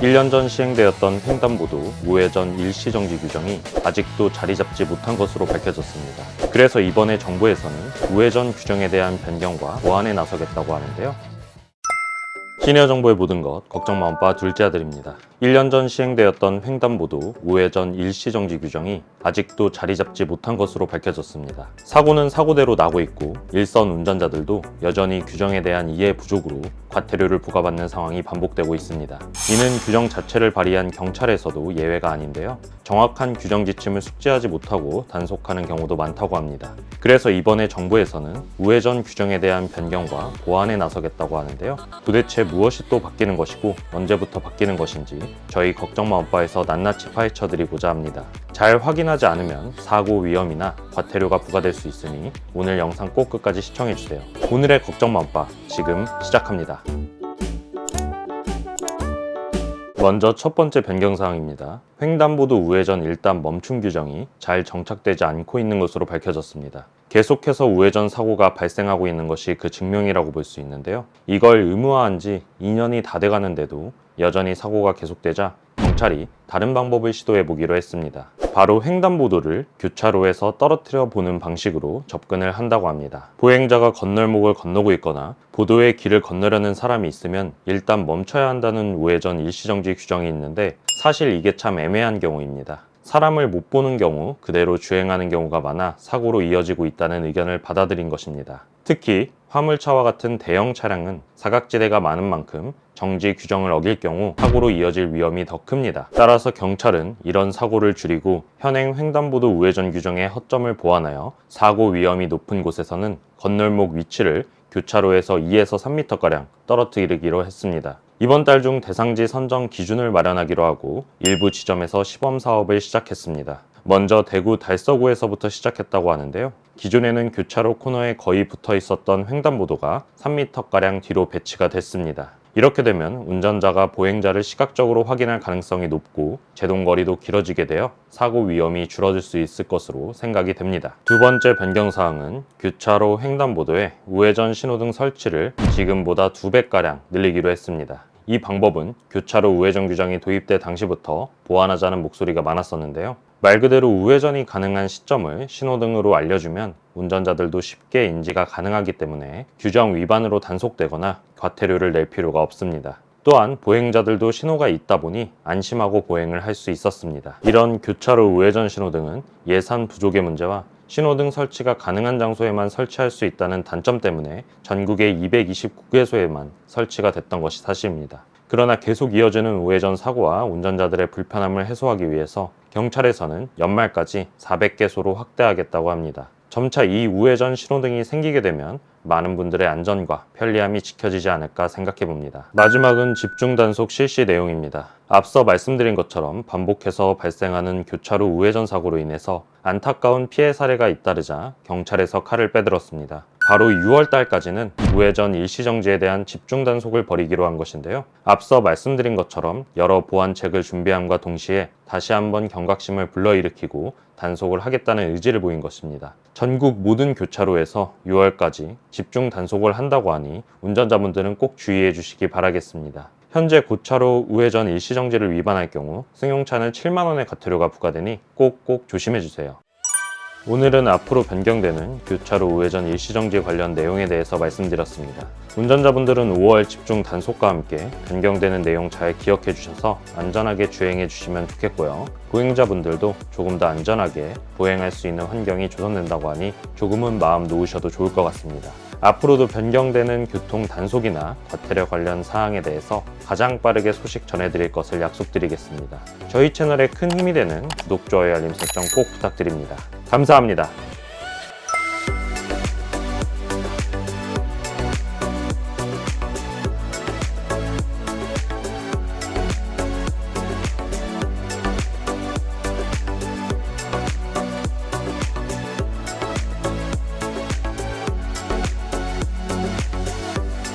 1년 전 시행되었던 횡단보도 우회전 일시정지 규정이 아직도 자리 잡지 못한 것으로 밝혀졌습니다. 그래서 이번에 정부에서는 우회전 규정에 대한 변경과 보완에 나서겠다고 하는데요. 시니어 정보의 모든 것, 걱정 마음바 둘째 아들입니다. 1년 전 시행되었던 횡단보도 우회전 일시정지 규정이 아직도 자리 잡지 못한 것으로 밝혀졌습니다. 사고는 사고대로 나고 있고 일선 운전자들도 여전히 규정에 대한 이해 부족으로 과태료를 부과받는 상황이 반복되고 있습니다. 이는 규정 자체를 발의한 경찰에서도 예외가 아닌데요. 정확한 규정 지침을 숙지하지 못하고 단속하는 경우도 많다고 합니다. 그래서 이번에 정부에서는 우회전 규정에 대한 변경과 보완에 나서겠다고 하는데요. 도대체 무엇이 또 바뀌는 것이고 언제부터 바뀌는 것인지 저희 걱정마음바에서 낱낱이 파헤쳐드리고자 합니다. 잘 확인하지 않으면 사고 위험이나 과태료가 부과될 수 있으니 오늘 영상 꼭 끝까지 시청해주세요. 오늘의 걱정마음바 지금 시작합니다. 먼저 첫 번째 변경사항입니다. 횡단보도 우회전 일단 멈춤 규정이 잘 정착되지 않고 있는 것으로 밝혀졌습니다. 계속해서 우회전 사고가 발생하고 있는 것이 그 증명이라고 볼 수 있는데요. 이걸 의무화한 지 2년이 다 돼가는데도 여전히 사고가 계속되자 경찰이 다른 방법을 시도해 보기로 했습니다. 바로 횡단보도를 교차로에서 떨어뜨려 보는 방식으로 접근을 한다고 합니다. 보행자가 건널목을 건너고 있거나 보도의 길을 건너려는 사람이 있으면 일단 멈춰야 한다는 우회전 일시정지 규정이 있는데 사실 이게 참 애매한 경우입니다. 사람을 못 보는 경우 그대로 주행하는 경우가 많아 사고로 이어지고 있다는 의견을 받아들인 것입니다. 특히 화물차와 같은 대형 차량은 사각지대가 많은 만큼 정지 규정을 어길 경우 사고로 이어질 위험이 더 큽니다. 따라서 경찰은 이런 사고를 줄이고 현행 횡단보도 우회전 규정의 허점을 보완하여 사고 위험이 높은 곳에서는 건널목 위치를 교차로에서 2에서 3m가량 떨어뜨리기로 했습니다. 이번 달 중 대상지 선정 기준을 마련하기로 하고 일부 지점에서 시범 사업을 시작했습니다. 먼저 대구 달서구에서부터 시작했다고 하는데요. 기존에는 교차로 코너에 거의 붙어 있었던 횡단보도가 3m가량 뒤로 배치가 됐습니다. 이렇게 되면 운전자가 보행자를 시각적으로 확인할 가능성이 높고 제동거리도 길어지게 되어 사고 위험이 줄어들 수 있을 것으로 생각이 됩니다. 두 번째 변경사항은 교차로 횡단보도에 우회전 신호등 설치를 지금보다 2배가량 늘리기로 했습니다. 이 방법은 교차로 우회전 규정이 도입될 당시부터 보완하자는 목소리가 많았었는데요. 말 그대로 우회전이 가능한 시점을 신호등으로 알려주면 운전자들도 쉽게 인지가 가능하기 때문에 규정 위반으로 단속되거나 과태료를 낼 필요가 없습니다. 또한 보행자들도 신호가 있다 보니 안심하고 보행을 할 수 있었습니다. 이런 교차로 우회전 신호등은 예산 부족의 문제와 신호등 설치가 가능한 장소에만 설치할 수 있다는 단점 때문에 전국의 229개소에만 설치가 됐던 것이 사실입니다. 그러나 계속 이어지는 우회전 사고와 운전자들의 불편함을 해소하기 위해서 경찰에서는 연말까지 400개소로 확대하겠다고 합니다. 점차 이 우회전 신호등이 생기게 되면 많은 분들의 안전과 편리함이 지켜지지 않을까 생각해 봅니다. 마지막은 집중 단속 실시 내용입니다. 앞서 말씀드린 것처럼 반복해서 발생하는 교차로 우회전 사고로 인해서 안타까운 피해 사례가 잇따르자 경찰에서 칼을 빼들었습니다. 바로 6월 달까지는 우회전 일시정지에 대한 집중 단속을 벌이기로 한 것인데요. 앞서 말씀드린 것처럼 여러 보완책을 준비함과 동시에 다시 한번 경각심을 불러일으키고 단속을 하겠다는 의지를 보인 것입니다. 전국 모든 교차로에서 6월까지 집중 단속을 한다고 하니 운전자분들은 꼭 주의해 주시기 바라겠습니다. 현재 고차로 우회전 일시정지를 위반할 경우 승용차는 7만 원의 과태료가 부과되니 꼭 조심해 주세요. 오늘은 앞으로 변경되는 교차로 우회전 일시정지 관련 내용에 대해서 말씀드렸습니다. 운전자분들은 5월 집중 단속과 함께 변경되는 내용 잘 기억해 주셔서 안전하게 주행해 주시면 좋겠고요. 보행자분들도 조금 더 안전하게 보행할 수 있는 환경이 조성된다고 하니 조금은 마음 놓으셔도 좋을 것 같습니다. 앞으로도 변경되는 교통 단속이나 과태료 관련 사항에 대해서 가장 빠르게 소식 전해드릴 것을 약속드리겠습니다. 저희 채널에 큰 힘이 되는 구독, 좋아요, 알림 설정 꼭 부탁드립니다. 감사합니다.